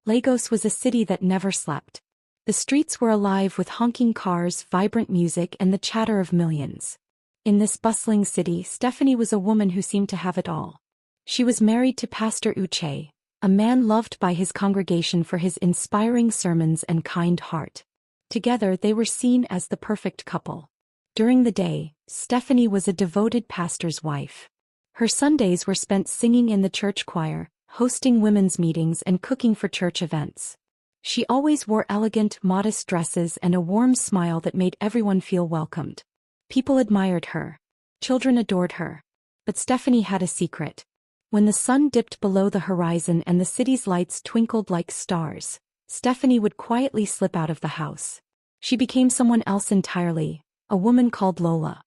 Lagos was a city that never slept. The streets were alive with honking cars, vibrant music, and the chatter of millions. In this bustling city, Stephanie was a woman who seemed to have it all. She was married to Pastor Uche, a man loved by his congregation for his inspiring sermons and kind heart. Together they were seen as the perfect couple. During the day, Stephanie was a devoted pastor's wife. Her Sundays were spent singing in the church choir, hosting women's meetings, and cooking for church events. She always wore elegant, modest dresses and a warm smile that made everyone feel welcomed. People admired her. Children adored her. But Stephanie had a secret. When the sun dipped below the horizon and the city's lights twinkled like stars, Stephanie would quietly slip out of the house. She became someone else entirely, a woman called Lola.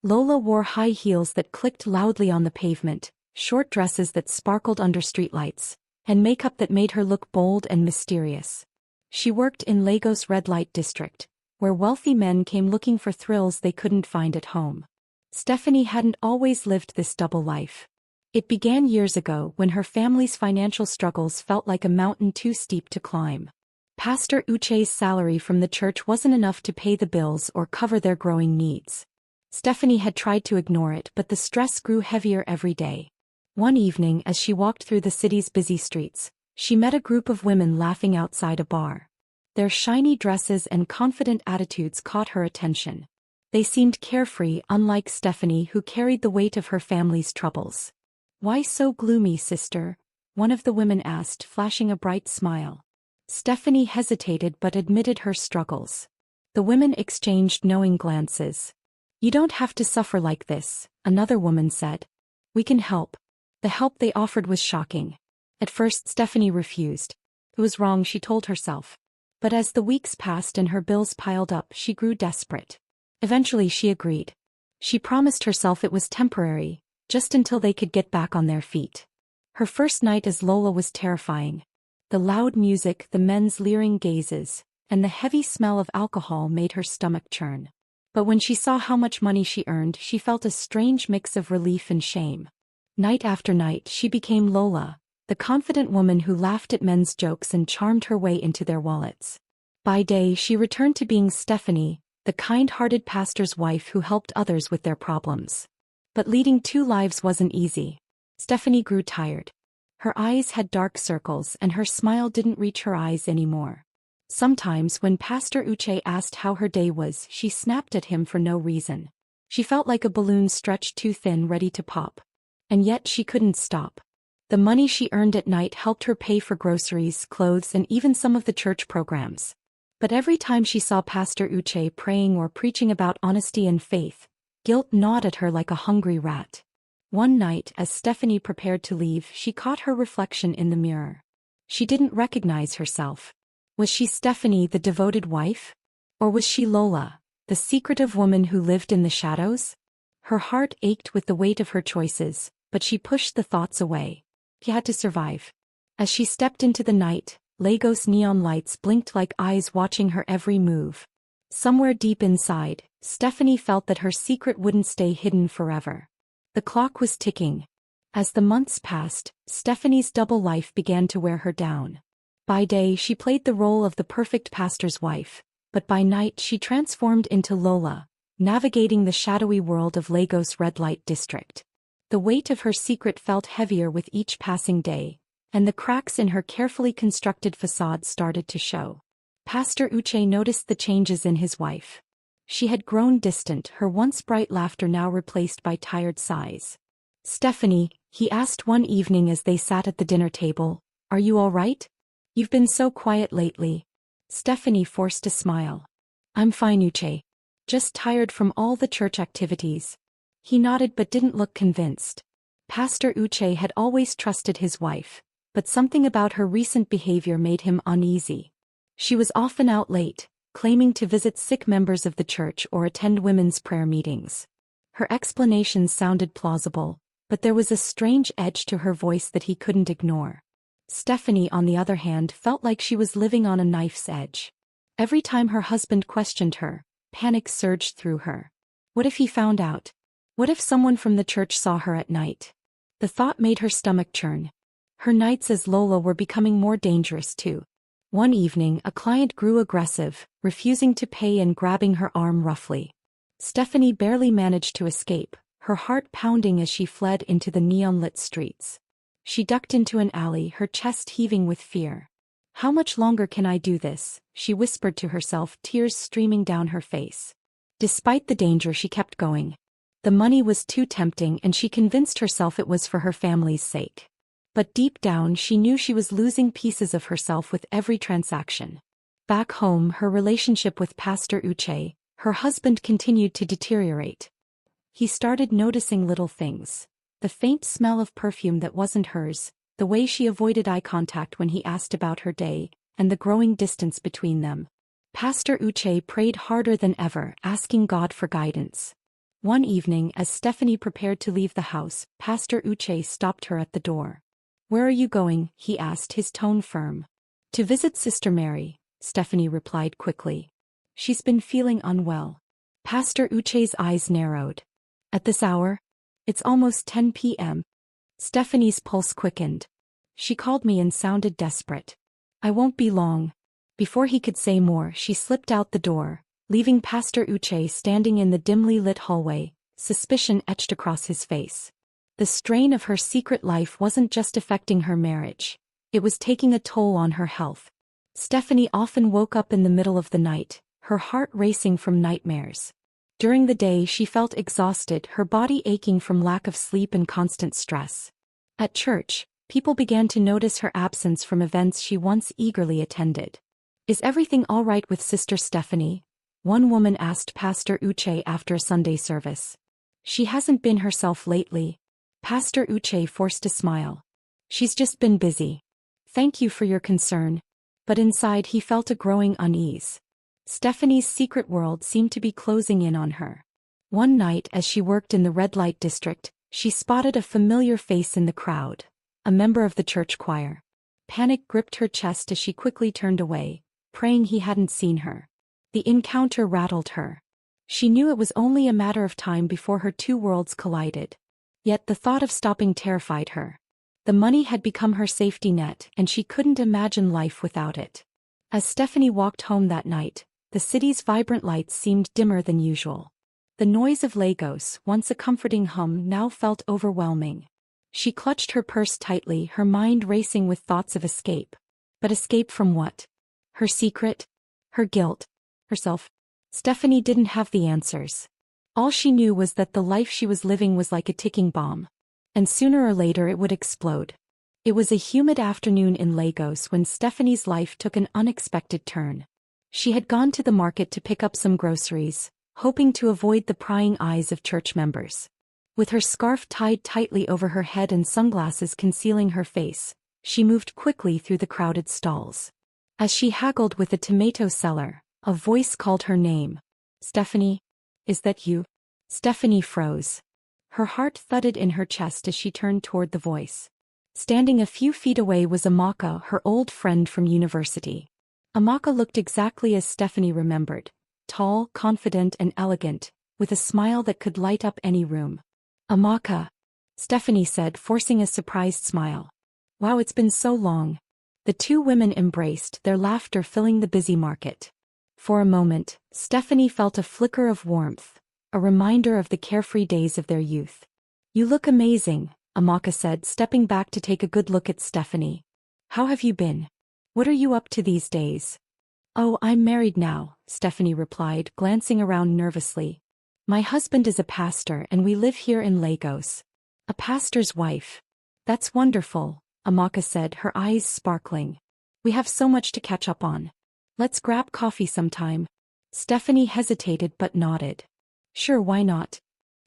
Lola wore high heels that clicked loudly on the pavement, short dresses that sparkled under streetlights, and makeup that made her look bold and mysterious. She worked in Lagos' red light district, where wealthy men came looking for thrills they couldn't find at home. Stephanie hadn't always lived this double life. It began years ago when her family's financial struggles felt like a mountain too steep to climb. Pastor Uche's salary from the church wasn't enough to pay the bills or cover their growing needs. Stephanie had tried to ignore it, but the stress grew heavier every day. One evening, as she walked through the city's busy streets, she met a group of women laughing outside a bar. Their shiny dresses and confident attitudes caught her attention. They seemed carefree, unlike Stephanie, who carried the weight of her family's troubles. "Why so gloomy, sister?" one of the women asked, flashing a bright smile. Stephanie hesitated but admitted her struggles. The women exchanged knowing glances. "You don't have to suffer like this," another woman said. "We can help." The help they offered was shocking. At first Stephanie refused. It was wrong, she told herself. But as the weeks passed and her bills piled up, she grew desperate. Eventually she agreed. She promised herself it was temporary, just until they could get back on their feet. Her first night as Lola was terrifying. The loud music, the men's leering gazes, and the heavy smell of alcohol made her stomach churn. But when she saw how much money she earned, she felt a strange mix of relief and shame. Night after night she became Lola, the confident woman who laughed at men's jokes and charmed her way into their wallets. By day she returned to being Stephanie, the kind-hearted pastor's wife who helped others with their problems. But leading two lives wasn't easy. Stephanie grew tired. Her eyes had dark circles and her smile didn't reach her eyes anymore. Sometimes when Pastor Uche asked how her day was, she snapped at him for no reason. She felt like a balloon stretched too thin, ready to pop. And yet she couldn't stop. The money she earned at night helped her pay for groceries, clothes, and even some of the church programs. But every time she saw Pastor Uche praying or preaching about honesty and faith, guilt gnawed at her like a hungry rat. One night, as Stephanie prepared to leave, she caught her reflection in the mirror. She didn't recognize herself. Was she Stephanie, the devoted wife? Or was she Lola, the secretive woman who lived in the shadows? Her heart ached with the weight of her choices, but she pushed the thoughts away. She had to survive. As she stepped into the night, Lagos neon lights blinked like eyes watching her every move. Somewhere deep inside, Stephanie felt that her secret wouldn't stay hidden forever. The clock was ticking. As the months passed, Stephanie's double life began to wear her down. By day she played the role of the perfect pastor's wife, but by night she transformed into Lola, navigating the shadowy world of Lagos' red light district. The weight of her secret felt heavier with each passing day, and the cracks in her carefully constructed facade started to show. Pastor Uche noticed the changes in his wife. She had grown distant, her once bright laughter now replaced by tired sighs. "Stephanie," he asked one evening as they sat at the dinner table, "are you all right? You've been so quiet lately." Stephanie forced a smile. "I'm fine, Uche. Just tired from all the church activities." He nodded but didn't look convinced. Pastor Uche had always trusted his wife, but something about her recent behavior made him uneasy. She was often out late, claiming to visit sick members of the church or attend women's prayer meetings. Her explanations sounded plausible, but there was a strange edge to her voice that he couldn't ignore. Stephanie, on the other hand, felt like she was living on a knife's edge. Every time her husband questioned her, panic surged through her. What if he found out? What if someone from the church saw her at night? The thought made her stomach churn. Her nights as Lola were becoming more dangerous too. One evening, a client grew aggressive, refusing to pay and grabbing her arm roughly. Stephanie barely managed to escape, her heart pounding as she fled into the neon-lit streets. She ducked into an alley, her chest heaving with fear. "How much longer can I do this?" she whispered to herself, tears streaming down her face. Despite the danger, she kept going. The money was too tempting, and she convinced herself it was for her family's sake. But deep down, she knew she was losing pieces of herself with every transaction. Back home, her relationship with Pastor Uche, her husband, continued to deteriorate. He started noticing little things. The faint smell of perfume that wasn't hers, the way she avoided eye contact when he asked about her day, and the growing distance between them. Pastor Uche prayed harder than ever, asking God for guidance. One evening, as Stephanie prepared to leave the house, Pastor Uche stopped her at the door. "Where are you going?" he asked, his tone firm. "To visit Sister Mary," Stephanie replied quickly. "She's been feeling unwell." Pastor Uche's eyes narrowed. "At this hour? It's almost 10 p.m. Stephanie's pulse quickened. "She called me and sounded desperate. I won't be long." Before he could say more, she slipped out the door, leaving Pastor Uche standing in the dimly lit hallway, suspicion etched across his face. The strain of her secret life wasn't just affecting her marriage. It was taking a toll on her health. Stephanie often woke up in the middle of the night, her heart racing from nightmares. During the day, she felt exhausted, her body aching from lack of sleep and constant stress. At church, people began to notice her absence from events she once eagerly attended. "Is everything all right with Sister Stephanie?" one woman asked Pastor Uche after a Sunday service. "She hasn't been herself lately." Pastor Uche forced a smile. "She's just been busy." "Thank you for your concern." But inside he felt a growing unease. Stephanie's secret world seemed to be closing in on her. One night, as she worked in the red light district, she spotted a familiar face in the crowd, a member of the church choir. Panic gripped her chest as she quickly turned away, praying he hadn't seen her. The encounter rattled her. She knew it was only a matter of time before her two worlds collided. Yet the thought of stopping terrified her. The money had become her safety net, and she couldn't imagine life without it. As Stephanie walked home that night, the city's vibrant lights seemed dimmer than usual. The noise of Lagos, once a comforting hum, now felt overwhelming. She clutched her purse tightly, her mind racing with thoughts of escape. But escape from what? Her secret? Her guilt? Herself? Stephanie didn't have the answers. All she knew was that the life she was living was like a ticking bomb. And sooner or later it would explode. It was a humid afternoon in Lagos when Stephanie's life took an unexpected turn. She had gone to the market to pick up some groceries, hoping to avoid the prying eyes of church members. With her scarf tied tightly over her head and sunglasses concealing her face, she moved quickly through the crowded stalls. As she haggled with the tomato seller, a voice called her name. "Stephanie? Is that you?" Stephanie froze. Her heart thudded in her chest as she turned toward the voice. Standing a few feet away was Omalicha, her old friend from university. Omalicha looked exactly as Stephanie remembered, tall, confident and elegant, with a smile that could light up any room. "Omalicha," Stephanie said, forcing a surprised smile. "Wow, it's been so long." The two women embraced, their laughter filling the busy market. For a moment, Stephanie felt a flicker of warmth, a reminder of the carefree days of their youth. "You look amazing," Omalicha said, stepping back to take a good look at Stephanie. "How have you been? What are you up to these days?" "Oh, I'm married now," Stephanie replied, glancing around nervously. "My husband is a pastor and we live here in Lagos." "A pastor's wife. That's wonderful," Omalicha said, her eyes sparkling. "We have so much to catch up on. Let's grab coffee sometime." Stephanie hesitated but nodded. "Sure, why not?"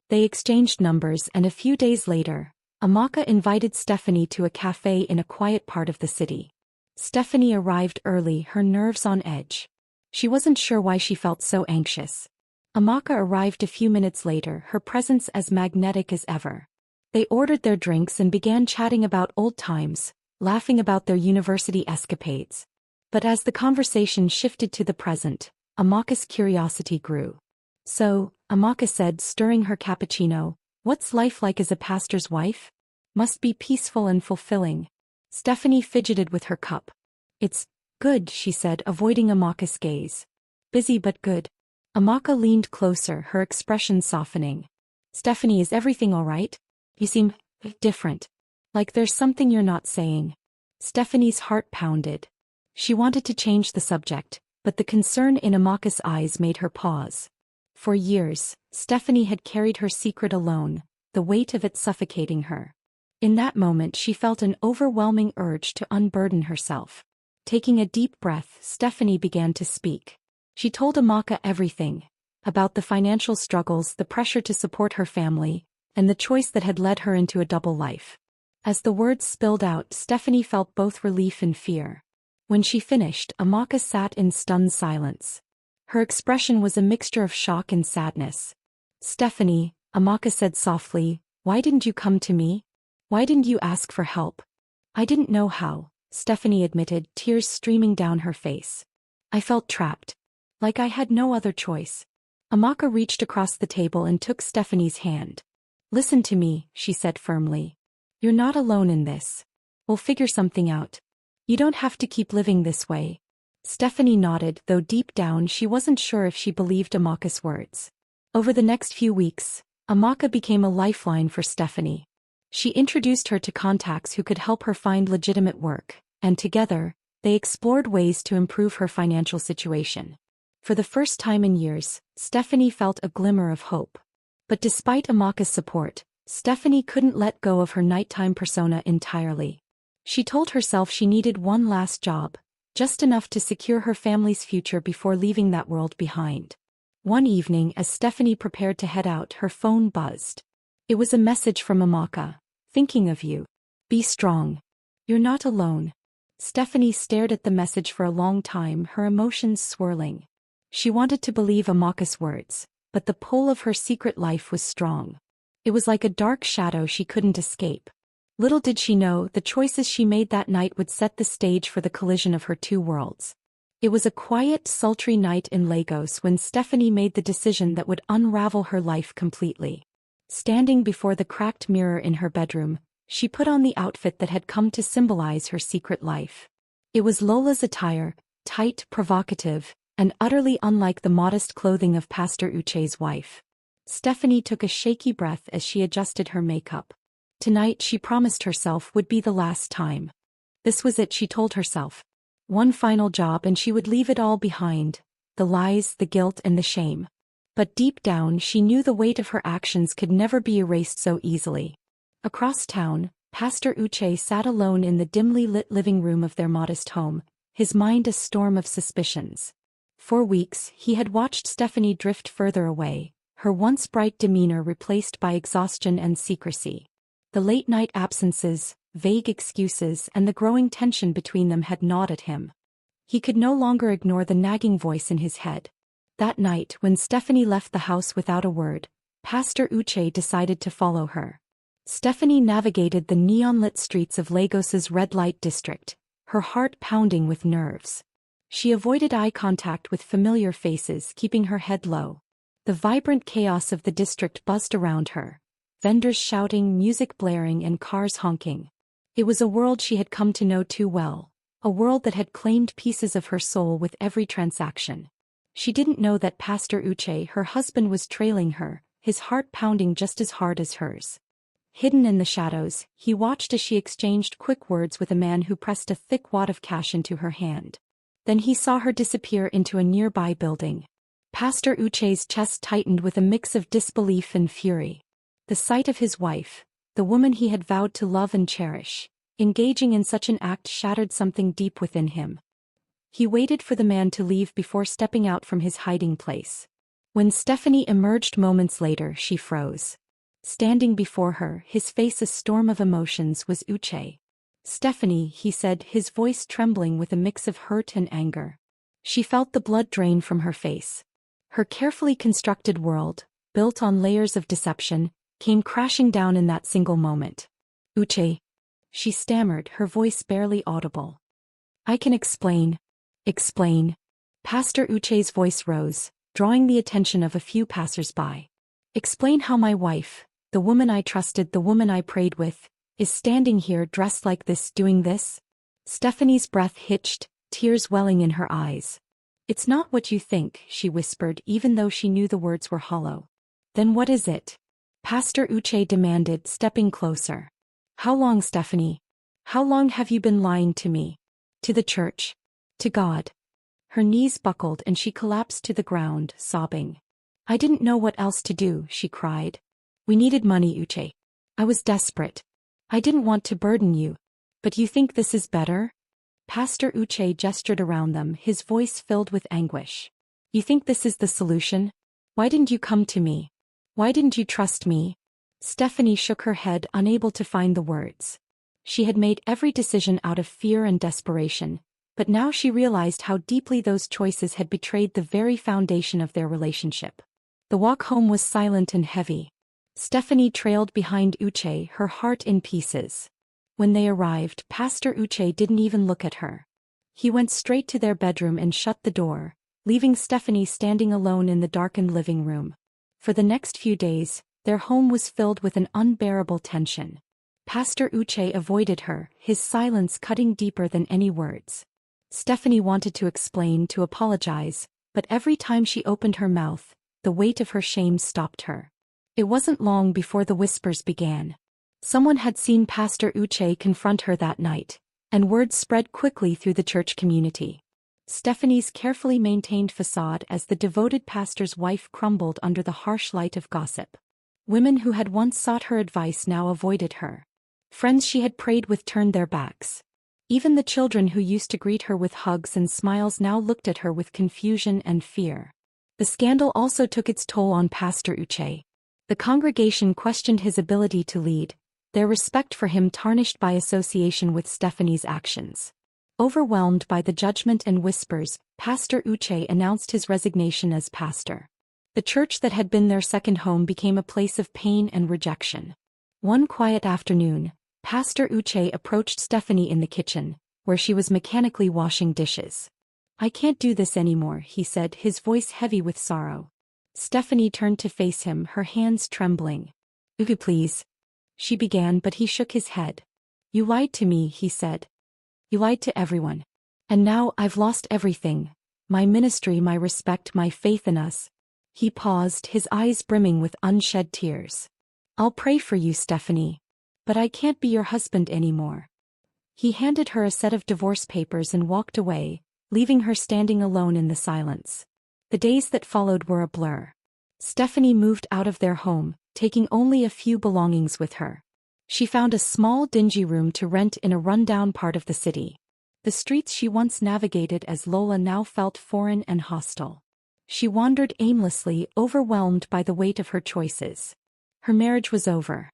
They exchanged numbers, and a few days later, Omalicha invited Stephanie to a cafe in a quiet part of the city. Stephanie arrived early, her nerves on edge. She wasn't sure why she felt so anxious. Omalicha arrived a few minutes later, her presence as magnetic as ever. They ordered their drinks and began chatting about old times, laughing about their university escapades. But as the conversation shifted to the present, Omalicha's curiosity grew. "So," Omalicha said, stirring her cappuccino, "what's life like as a pastor's wife?" "Must be peaceful and fulfilling." Stephanie fidgeted with her cup. It's good, she said, avoiding Omaka's gaze. Busy but good. Omaka leaned closer, her expression softening. Stephanie, is everything all right? You seem different. Like there's something you're not saying. Stephanie's heart pounded. She wanted to change the subject, but the concern in Omaka's eyes made her pause. For years, Stephanie had carried her secret alone, the weight of it suffocating her. In that moment she felt an overwhelming urge to unburden herself. Taking a deep breath, Stephanie began to speak. She told Omaka everything. About the financial struggles, the pressure to support her family, and the choice that had led her into a double life. As the words spilled out, Stephanie felt both relief and fear. When she finished, Omaka sat in stunned silence. Her expression was a mixture of shock and sadness. Stephanie, Omaka said softly, why didn't you come to me? Why didn't you ask for help? I didn't know how, Stephanie admitted, tears streaming down her face. I felt trapped. Like I had no other choice. Omaka reached across the table and took Stephanie's hand. Listen to me, she said firmly. You're not alone in this. We'll figure something out. You don't have to keep living this way. Stephanie nodded, though deep down she wasn't sure if she believed Omaka's words. Over the next few weeks, Omaka became a lifeline for Stephanie. She introduced her to contacts who could help her find legitimate work, and together, they explored ways to improve her financial situation. For the first time in years, Stephanie felt a glimmer of hope. But despite Omaka's support, Stephanie couldn't let go of her nighttime persona entirely. She told herself she needed one last job, just enough to secure her family's future before leaving that world behind. One evening, as Stephanie prepared to head out, her phone buzzed. It was a message from Omaka. Thinking of you. Be strong. You're not alone. Stephanie stared at the message for a long time, her emotions swirling. She wanted to believe Omaka's words, but the pull of her secret life was strong. It was like a dark shadow she couldn't escape. Little did she know, the choices she made that night would set the stage for the collision of her two worlds. It was a quiet, sultry night in Lagos when Stephanie made the decision that would unravel her life completely. Standing before the cracked mirror in her bedroom, she put on the outfit that had come to symbolize her secret life. It was Lola's attire, tight, provocative, and utterly unlike the modest clothing of Pastor Uche's wife. Stephanie took a shaky breath as she adjusted her makeup. Tonight, she promised herself, would be the last time. This was it, she told herself. One final job and she would leave it all behind, the lies, the guilt, and the shame. But deep down she knew the weight of her actions could never be erased so easily. Across town, Pastor Uche sat alone in the dimly lit living room of their modest home, his mind a storm of suspicions. For weeks, he had watched Stephanie drift further away, her once bright demeanor replaced by exhaustion and secrecy. The late-night absences, vague excuses, and the growing tension between them had gnawed at him. He could no longer ignore the nagging voice in his head. That night, when Stephanie left the house without a word, Pastor Uche decided to follow her. Stephanie navigated the neon-lit streets of Lagos's red-light district, her heart pounding with nerves. She avoided eye contact with familiar faces, keeping her head low. The vibrant chaos of the district buzzed around her. Vendors shouting, music blaring, and cars honking. It was a world she had come to know too well, a world that had claimed pieces of her soul with every transaction. She didn't know that Pastor Uche, her husband, was trailing her, his heart pounding just as hard as hers. Hidden in the shadows, he watched as she exchanged quick words with a man who pressed a thick wad of cash into her hand. Then he saw her disappear into a nearby building. Pastor Uche's chest tightened with a mix of disbelief and fury. The sight of his wife, the woman he had vowed to love and cherish, engaging in such an act shattered something deep within him. He waited for the man to leave before stepping out from his hiding place. When Stephanie emerged moments later, she froze. Standing before her, his face a storm of emotions, was Uche. "Stephanie," he said, his voice trembling with a mix of hurt and anger. She felt the blood drain from her face. Her carefully constructed world, built on layers of deception, came crashing down in that single moment. "Uche," she stammered, her voice barely audible. "I can explain." "Explain." Pastor Uche's voice rose, drawing the attention of a few passers-by. "Explain how my wife, the woman I trusted, the woman I prayed with, is standing here dressed like this doing this? Stephanie's breath hitched, tears welling in her eyes. It's not what you think, she whispered even though she knew the words were hollow. Then what is it? Pastor Uche demanded, stepping closer. How long, Stephanie? How long have you been lying to me? To the church? To God? Her knees buckled and she collapsed to the ground, sobbing. I didn't know what else to do, she cried. We needed money, Uche. I was desperate. I didn't want to burden you. But you think this is better? Pastor Uche gestured around them, his voice filled with anguish. You think this is the solution? Why didn't you come to me? Why didn't you trust me? Stephanie shook her head, unable to find the words. She had made every decision out of fear and desperation, but now she realized how deeply those choices had betrayed the very foundation of their relationship. The walk home was silent and heavy. Stephanie trailed behind Uche, her heart in pieces. When they arrived, Pastor Uche didn't even look at her. He went straight to their bedroom and shut the door, leaving Stephanie standing alone in the darkened living room. For the next few days, their home was filled with an unbearable tension. Pastor Uche avoided her, his silence cutting deeper than any words. Stephanie wanted to explain, to apologize, but every time she opened her mouth, the weight of her shame stopped her. It wasn't long before the whispers began. Someone had seen Pastor Uche confront her that night, and word spread quickly through the church community. Stephanie's carefully maintained facade as the devoted pastor's wife crumbled under the harsh light of gossip. Women who had once sought her advice now avoided her. Friends she had prayed with turned their backs. Even the children who used to greet her with hugs and smiles now looked at her with confusion and fear. The scandal also took its toll on Pastor Uche. The congregation questioned his ability to lead, their respect for him tarnished by association with Stephanie's actions. Overwhelmed by the judgment and whispers, Pastor Uche announced his resignation as pastor. The church that had been their second home became a place of pain and rejection. One quiet afternoon, Pastor Uche approached Stephanie in the kitchen, where she was mechanically washing dishes. I can't do this anymore, he said, his voice heavy with sorrow. Stephanie turned to face him, her hands trembling. Uche, please. She began, but he shook his head. You lied to me, he said. You lied to everyone. And now I've lost everything. My ministry, my respect, my faith in us. He paused, his eyes brimming with unshed tears. I'll pray for you, Stephanie. But I can't be your husband anymore. He handed her a set of divorce papers and walked away, leaving her standing alone in the silence. The days that followed were a blur. Stephanie moved out of their home, taking only a few belongings with her. She found a small, dingy room to rent in a rundown part of the city. The streets she once navigated as Lola now felt foreign and hostile. She wandered aimlessly, overwhelmed by the weight of her choices. Her marriage was over.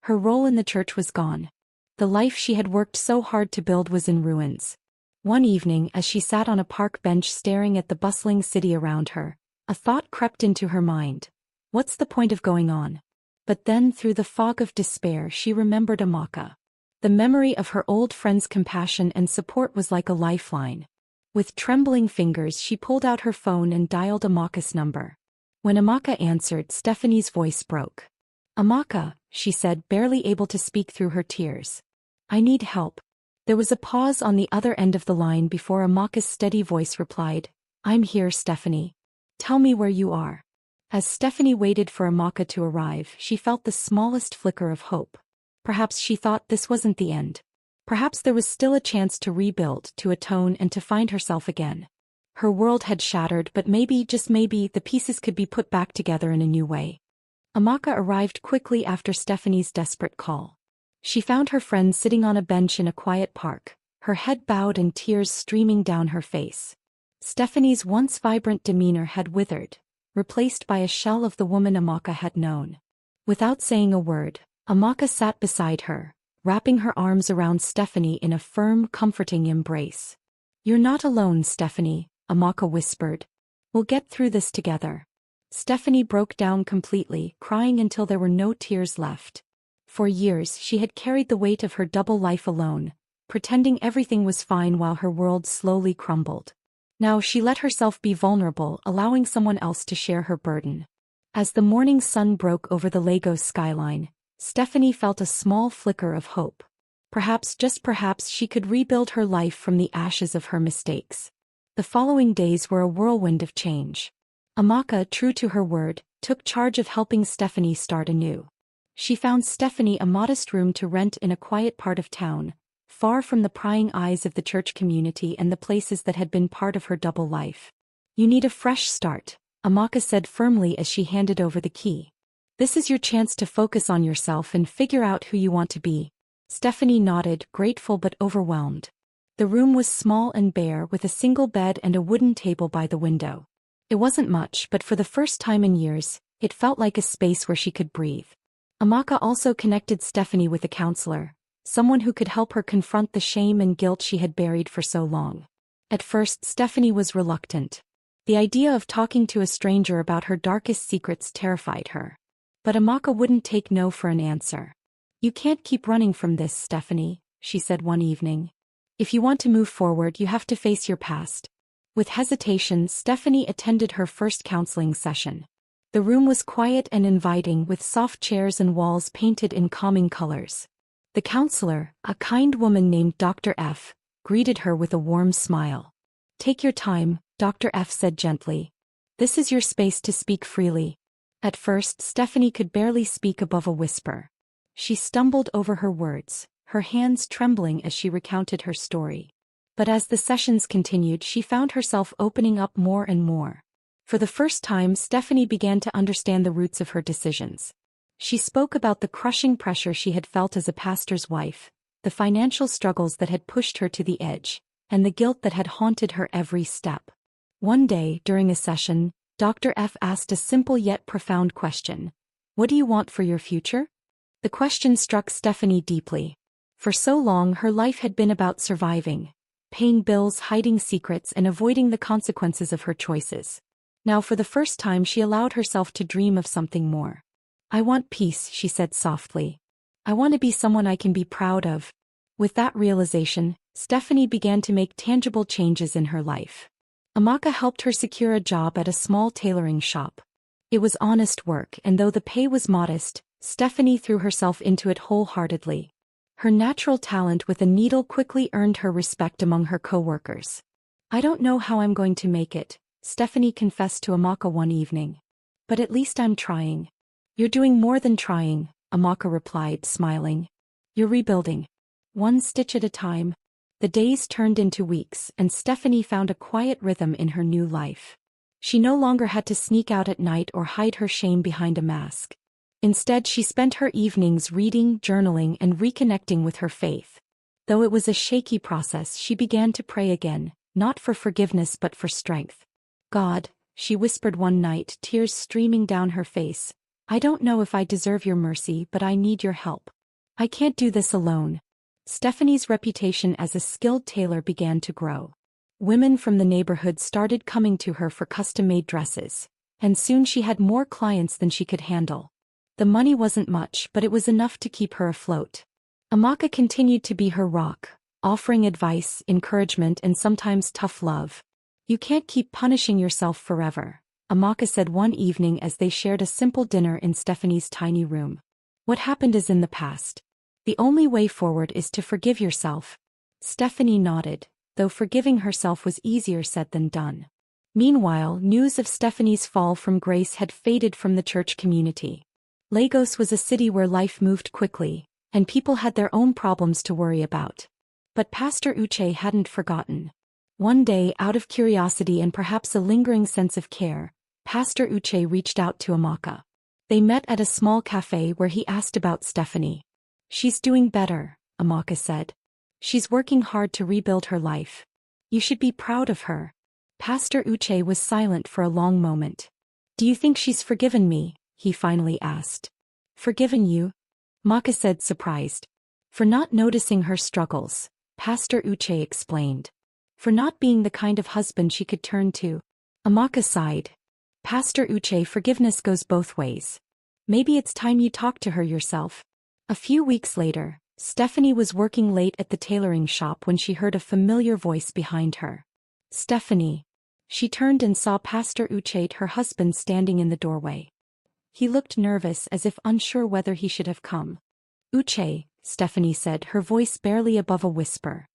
Her role in the church was gone. The life she had worked so hard to build was in ruins. One evening, as she sat on a park bench staring at the bustling city around her, a thought crept into her mind. What's the point of going on? But then, through the fog of despair, she remembered omalicha. The memory of her old friend's compassion and support was like a lifeline. With trembling fingers, she pulled out her phone and dialed omalicha's number. When omalicha answered, Stephanie's voice broke. Omalicha, she said, barely able to speak through her tears. I need help. There was a pause on the other end of the line before omalicha's steady voice replied, I'm here, Stephanie. Tell me where you are. As Stephanie waited for omalicha to arrive, she felt the smallest flicker of hope. Perhaps she thought this wasn't the end. Perhaps there was still a chance to rebuild, to atone, and to find herself again. Her world had shattered, but maybe, just maybe, the pieces could be put back together in a new way. Omalicha arrived quickly after Stephanie's desperate call. She found her friend sitting on a bench in a quiet park, her head bowed and tears streaming down her face. Stephanie's once vibrant demeanor had withered, replaced by a shell of the woman omalicha had known. Without saying a word, omalicha sat beside her, wrapping her arms around Stephanie in a firm, comforting embrace. You're not alone, Stephanie, omalicha whispered. We'll get through this together. Stephanie broke down completely, crying until there were no tears left. For years she had carried the weight of her double life alone, pretending everything was fine while her world slowly crumbled. Now she let herself be vulnerable, allowing someone else to share her burden. As the morning sun broke over the Lagos skyline, Stephanie felt a small flicker of hope. Perhaps, just perhaps, she could rebuild her life from the ashes of her mistakes. The following days were a whirlwind of change. Omalicha, true to her word, took charge of helping Stephanie start anew. She found Stephanie a modest room to rent in a quiet part of town, far from the prying eyes of the church community and the places that had been part of her double life. "You need a fresh start," Omalicha said firmly as she handed over the key. "This is your chance to focus on yourself and figure out who you want to be." Stephanie nodded, grateful but overwhelmed. The room was small and bare, with a single bed and a wooden table by the window. It wasn't much, but for the first time in years, it felt like a space where she could breathe. Omalicha also connected Stephanie with a counselor, someone who could help her confront the shame and guilt she had buried for so long. At first, Stephanie was reluctant. The idea of talking to a stranger about her darkest secrets terrified her. But Omalicha wouldn't take no for an answer. "You can't keep running from this, Stephanie," she said one evening. "If you want to move forward, you have to face your past." With hesitation, Stephanie attended her first counseling session. The room was quiet and inviting, with soft chairs and walls painted in calming colors. The counselor, a kind woman named Dr. F., greeted her with a warm smile. "Take your time," Dr. F. said gently. "This is your space to speak freely." At first, Stephanie could barely speak above a whisper. She stumbled over her words, her hands trembling as she recounted her story. But as the sessions continued, she found herself opening up more and more. For the first time, Stephanie began to understand the roots of her decisions. She spoke about the crushing pressure she had felt as a pastor's wife, the financial struggles that had pushed her to the edge, and the guilt that had haunted her every step. One day, during a session, Dr. F asked a simple yet profound question. "What do you want for your future?" The question struck Stephanie deeply. For so long, her life had been about surviving, paying bills, hiding secrets, and avoiding the consequences of her choices. Now, for the first time, she allowed herself to dream of something more. "I want peace," she said softly. "I want to be someone I can be proud of." With that realization, Stephanie began to make tangible changes in her life. Omalicha helped her secure a job at a small tailoring shop. It was honest work, and though the pay was modest, Stephanie threw herself into it wholeheartedly. Her natural talent with a needle quickly earned her respect among her co-workers. "I don't know how I'm going to make it," Stephanie confessed to Omalicha one evening. "But at least I'm trying." "You're doing more than trying," Omalicha replied, smiling. "You're rebuilding. One stitch at a time." The days turned into weeks, and Stephanie found a quiet rhythm in her new life. She no longer had to sneak out at night or hide her shame behind a mask. Instead, she spent her evenings reading, journaling, and reconnecting with her faith. Though it was a shaky process, she began to pray again, not for forgiveness but for strength. "God," she whispered one night, tears streaming down her face, "I don't know if I deserve your mercy, but I need your help. I can't do this alone." Stephanie's reputation as a skilled tailor began to grow. Women from the neighborhood started coming to her for custom-made dresses, and soon she had more clients than she could handle. The money wasn't much, but it was enough to keep her afloat. Omalicha continued to be her rock, offering advice, encouragement, and sometimes tough love. "You can't keep punishing yourself forever," Omalicha said one evening as they shared a simple dinner in Stephanie's tiny room. "What happened is in the past. The only way forward is to forgive yourself." Stephanie nodded, though forgiving herself was easier said than done. Meanwhile, news of Stephanie's fall from grace had faded from the church community. Lagos was a city where life moved quickly, and people had their own problems to worry about. But Pastor Uche hadn't forgotten. One day, out of curiosity and perhaps a lingering sense of care, Pastor Uche reached out to Omalicha. They met at a small cafe where he asked about Stephanie. "She's doing better," Omalicha said. "She's working hard to rebuild her life. You should be proud of her." Pastor Uche was silent for a long moment. "Do you think she's forgiven me?" he finally asked. "Forgiven you?" Omalicha said, surprised. "For not noticing her struggles," Pastor Uche explained. "For not being the kind of husband she could turn to." Omalicha sighed. "Pastor Uche, forgiveness goes both ways. Maybe it's time you talk to her yourself." A few weeks later, Stephanie was working late at the tailoring shop when she heard a familiar voice behind her. "Stephanie." She turned and saw Pastor Uche, her husband, standing in the doorway. He looked nervous as if unsure whether he should have come. Uche, Stephanie said, her voice barely above a whisper.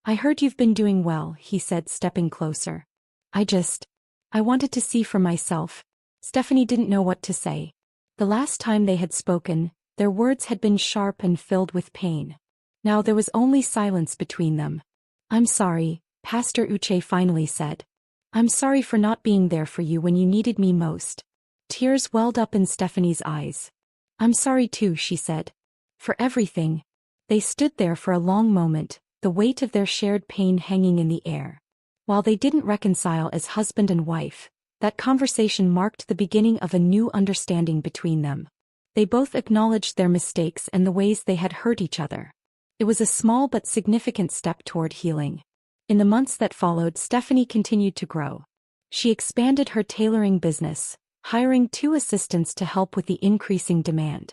I heard you've been doing well, he said, stepping closer. I wanted to see for myself. Stephanie didn't know what to say. The last time they had spoken, their words had been sharp and filled with pain. Now there was only silence between them. I'm sorry, Pastor Uche finally said. I'm sorry for not being there for you when you needed me most. Tears welled up in Stephanie's eyes. I'm sorry too, she said. For everything. They stood there for a long moment, the weight of their shared pain hanging in the air. While they didn't reconcile as husband and wife, that conversation marked the beginning of a new understanding between them. They both acknowledged their mistakes and the ways they had hurt each other. It was a small but significant step toward healing. In the months that followed, Stephanie continued to grow. She expanded her tailoring business, hiring 2 assistants to help with the increasing demand.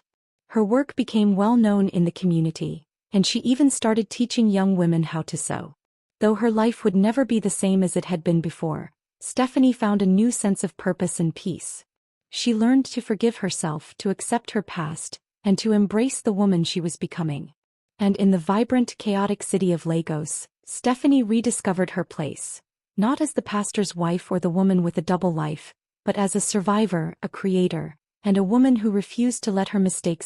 Her work became well known in the community, and she even started teaching young women how to sew. Though her life would never be the same as it had been before, Stephanie found a new sense of purpose and peace. She learned to forgive herself, to accept her past, and to embrace the woman she was becoming. And in the vibrant, chaotic city of Lagos, Stephanie rediscovered her place, not as the pastor's wife or the woman with a double life, but as a survivor, a creator, and a woman who refused to let her mistakes